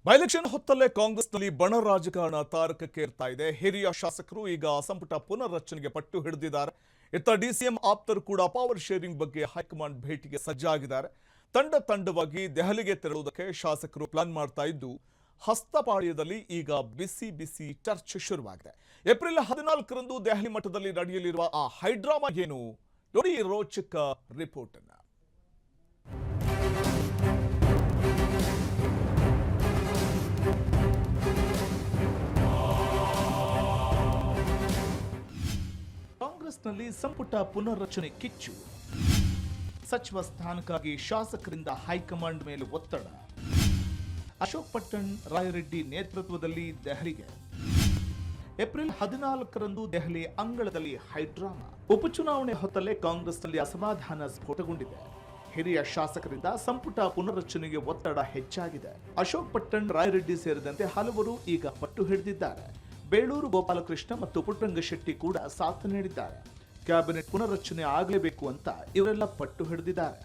By-election ಹೊತ್ತಲ್ಲೇ ಕಾಂಗ್ರೆಸ್ನಲ್ಲಿ ಬಣ ರಾಜಕಾರಣ ತಾರಕಕ್ಕೇರ್ತಾ ಇದೆ. ಹಿರಿಯ ಶಾಸಕರು ಈಗ ಸಂಪುಟ ಪುನರ್ರಚನೆಗೆ ಪಟ್ಟು ಹಿಡಿದಿದ್ದಾರೆ. ಇತ್ತ ಡಿಸಿಎಂ ಆಪ್ತರು ಕೂಡ ಪವರ್ ಶೇರಿಂಗ್ ಬಗ್ಗೆ ಹೈಕಮಾಂಡ್ ಭೇಟಿಗೆ ಸಜ್ಜಾಗಿದ್ದಾರೆ. ತಂಡವಾಗಿ ದೆಹಲಿಗೆ ತೆರಳುವುದಕ್ಕೆ ಶಾಸಕರು ಪ್ಲಾನ್ ಮಾಡ್ತಾ ಇದ್ದು, ಹಸ್ತಪಾಳ್ಯದಲ್ಲಿ ಈಗ ಬಿಸಿ ಚರ್ಚೆ ಶುರುವಾಗಿದೆ. ಏಪ್ರಿಲ್ 14ರಂದು ದೆಹಲಿ ಮಟ್ಟದಲ್ಲಿ ನಡೆಯಲಿರುವ ಆ ಹೈಡ್ರಾಮಾ ಏನು ನೋಡಿ ರೋಚಕ ರಿಪೋರ್ಟ್ ಅನ್ನ. ಕಾಂಗ್ರೆಸ್ನಲ್ಲಿ ಸಂಪುಟ ಪುನರ್ರಚನೆ ಕಿಚ್ಚು. ಸಚಿವ ಸ್ಥಾನಕ್ಕಾಗಿ ಶಾಸಕರಿಂದ ಹೈಕಮಾಂಡ್ ಮೇಲೆ ಒತ್ತಡ. ಅಶೋಕ್ ಪಟ್ಟಣ್ ರಾಯರೆಡ್ಡಿ ನೇತೃತ್ವದಲ್ಲಿ ದೆಹಲಿಗೆ. ಏಪ್ರಿಲ್ 14ರಂದು ದೆಹಲಿ ಅಂಗಳದಲ್ಲಿ ಹೈಡ್ರಾಮಾ. ಉಪಚುನಾವಣೆ ಹೊತ್ತಲ್ಲೇ ಕಾಂಗ್ರೆಸ್ನಲ್ಲಿ ಅಸಮಾಧಾನ ಸ್ಫೋಟಗೊಂಡಿದೆ. ಹಿರಿಯ ಶಾಸಕರಿಂದ ಸಂಪುಟ ಪುನರ್ರಚನೆಗೆ ಒತ್ತಡ ಹೆಚ್ಚಾಗಿದೆ. ಅಶೋಕ್ ಪಟ್ಟಣ್ ರಾಯರೆಡ್ಡಿ ಸೇರಿದಂತೆ ಹಲವರು ಈಗ ಪಟ್ಟು ಹಿಡಿದಿದ್ದಾರೆ. ಬೇಳೂರು ಗೋಪಾಲಕೃಷ್ಣ ಮತ್ತು ಪುಟ್ಟರಂಗಶೆಟ್ಟಿ ಕೂಡ ಸಾಥ್ ನೀಡಿದ್ದಾರೆ. ಕ್ಯಾಬಿನೆಟ್ ಪುನರ್ರಚನೆ ಆಗಲೇಬೇಕು ಅಂತ ಇವರೆಲ್ಲ ಪಟ್ಟು ಹಿಡಿದಿದ್ದಾರೆ.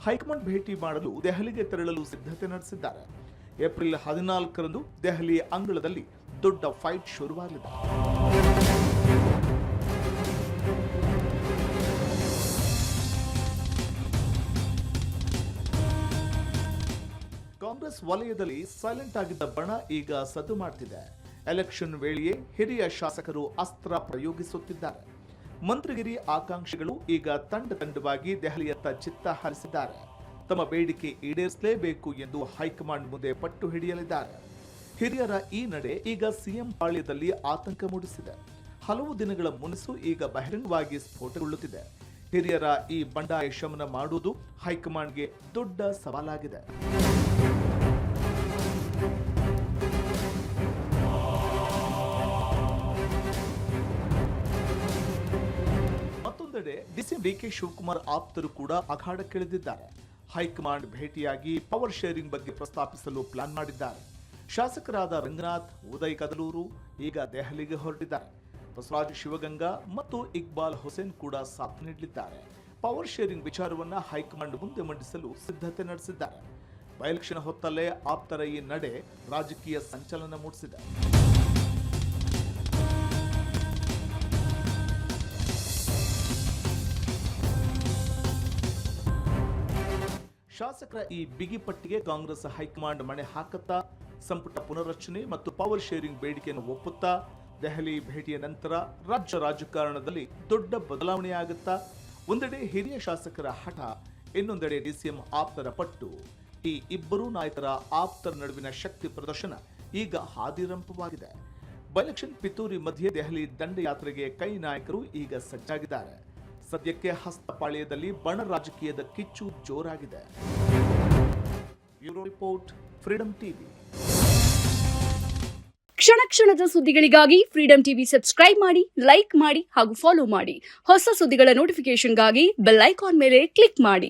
ಹೈಕಮಾಂಡ್ ಭೇಟಿ ಮಾಡಲು ದೆಹಲಿಗೆ ತೆರಳಲು ಸಿದ್ಧತೆ ನಡೆಸಿದ್ದಾರೆ. ಏಪ್ರಿಲ್ 14ರಂದು ದೆಹಲಿ ಅಂಗಳದಲ್ಲಿ ದೊಡ್ಡ ಫೈಟ್ ಶುರುವಾಗಲಿದೆ. ಕಾಂಗ್ರೆಸ್ ವಲಯದಲ್ಲಿ ಸೈಲೆಂಟ್ ಆಗಿದ್ದ ಬಣ ಈಗ ಸದ್ದು ಮಾಡ್ತಿದೆ. ಎಲೆಕ್ಷನ್ ವೇಳೆಯೇ ಹಿರಿಯ ಶಾಸಕರು ಅಸ್ತ್ರ ಪ್ರಯೋಗಿಸುತ್ತಿದ್ದಾರೆ. ಮಂತ್ರಿಗಿರಿ ಆಕಾಂಕ್ಷಿಗಳು ಈಗ ತಂಡವಾಗಿ ದೆಹಲಿಯತ್ತ ಚಿತ್ತ ಹರಿಸಿದ್ದಾರೆ. ತಮ್ಮ ಬೇಡಿಕೆ ಈಡೇರಿಸಲೇಬೇಕು ಎಂದು ಹೈಕಮಾಂಡ್ ಮುಂದೆ ಪಟ್ಟು ಹಿಡಿಯಲಿದ್ದಾರೆ. ಹಿರಿಯರ ಈ ನಡೆ ಈಗ ಸಿಎಂ ಪಾಳ್ಯದಲ್ಲಿ ಆತಂಕ ಮೂಡಿಸಿದೆ. ಹಲವು ದಿನಗಳ ಮುನಿಸು ಈಗ ಬಹಿರಂಗವಾಗಿ ಸ್ಫೋಟಗೊಳ್ಳುತ್ತಿದೆ. ಹಿರಿಯರ ಈ ಬಂಡಾಯ ಶಮನ ಮಾಡುವುದು ಹೈಕಮಾಂಡ್ಗೆ ದೊಡ್ಡ ಸವಾಲಾಗಿದೆ. ಮತ್ತೊಂದೆಡೆ ಡಿಸಿಎಂ ಡಿಕೆ ಶಿವಕುಮಾರ್ ಆಪ್ತರು ಕೂಡ ಅಖಾಡಕ್ಕಿಳಿದಿದ್ದಾರೆ. ಹೈಕಮಾಂಡ್ ಭೇಟಿಯಾಗಿ ಪವರ್ ಶೇರಿಂಗ್ ಬಗ್ಗೆ ಪ್ರಸ್ತಾಪಿಸಲು ಪ್ಲಾನ್ ಮಾಡಿದ್ದಾರೆ. ಶಾಸಕರಾದ ರಂಗನಾಥ್, ಉದಯ್ ಕದಲೂರು ಈಗ ದೆಹಲಿಗೆ ಹೊರಟಿದ್ದಾರೆ. ಬಸವರಾಜ್ ಶಿವಗಂಗಾ ಮತ್ತು ಇಕ್ಬಾಲ್ ಹುಸೇನ್ ಕೂಡ ಸಾಥ್ ನೀಡಲಿದ್ದಾರೆ. ಪವರ್ ಶೇರಿಂಗ್ ವಿಚಾರವನ್ನ ಹೈಕಮಾಂಡ್ ಮುಂದೆ ಮಂಡಿಸಲು ಸಿದ್ಧತೆ ನಡೆಸಿದ್ದಾರೆ. ಬೈಲೆಕ್ಷನ್ ಹೊತ್ತಲ್ಲೇ ಆಪ್ತರ ಈ ನಡೆ ರಾಜಕೀಯ ಸಂಚಲನ ಮೂಡಿಸಿದೆ. ಶಾಸಕರ ಈ ಬಿಗಿ ಪಟ್ಟಿಗೆ ಕಾಂಗ್ರೆಸ್ ಹೈಕಮಾಂಡ್ ಮಣೆ ಹಾಕುತ್ತಾ, ಸಂಪುಟ ಪುನರ್ರಚನೆ ಮತ್ತು ಪವರ್ ಶೇರಿಂಗ್ ಬೇಡಿಕೆಯನ್ನು ಒಪ್ಪುತ್ತಾ, ದೆಹಲಿ ಭೇಟಿಯ ನಂತರ ರಾಜ್ಯ ರಾಜಕಾರಣದಲ್ಲಿ ದೊಡ್ಡ ಬದಲಾವಣೆಯಾಗುತ್ತಾ? ಒಂದೆಡೆ ಹಿರಿಯ ಶಾಸಕರ ಹಠ, ಇನ್ನೊಂದೆಡೆ ಡಿಸಿಎಂ ಆಪ್ತರ ಪಟ್ಟು. ಈ ಇಬ್ಬರೂ ನಾಯಕರ ಆಪ್ತರ ನಡುವಿನ ಶಕ್ತಿ ಪ್ರದರ್ಶನ ಈಗ ಹಾದಿರಂಪವಾಗಿದೆ. ಬೈಲೆಕ್ಷನ್ ಪಿತೂರಿ ಮಧ್ಯೆ ದೆಹಲಿ ದಂಡಯಾತ್ರೆಗೆ ಕೈ ನಾಯಕರು ಈಗ ಸಜ್ಜಾಗಿದ್ದಾರೆ. ಸದ್ಯಕ್ಕೆ ಹಸ್ತಪಾಳ್ಯದಲ್ಲಿ ಬಣ ರಾಜಕೀಯದ ಕಿಚ್ಚು ಜೋರಾಗಿದೆ. Bureau report, Freedom TV. ಕ್ಷಣದ ಸುದ್ದಿಗಳಿಗಾಗಿ ಫ್ರೀಡಂ ಟಿವಿ ಸಬ್ಸ್ಕ್ರೈಬ್ ಮಾಡಿ, ಲೈಕ್ ಮಾಡಿ ಹಾಗೂ ಫಾಲೋ ಮಾಡಿ. ಹೊಸ ಸುದ್ದಿಗಳ ನೋಟಿಫಿಕೇಶನ್ಗಾಗಿ ಬೆಲ್ ಐಕಾನ್ ಮೇಲೆ ಕ್ಲಿಕ್ ಮಾಡಿ.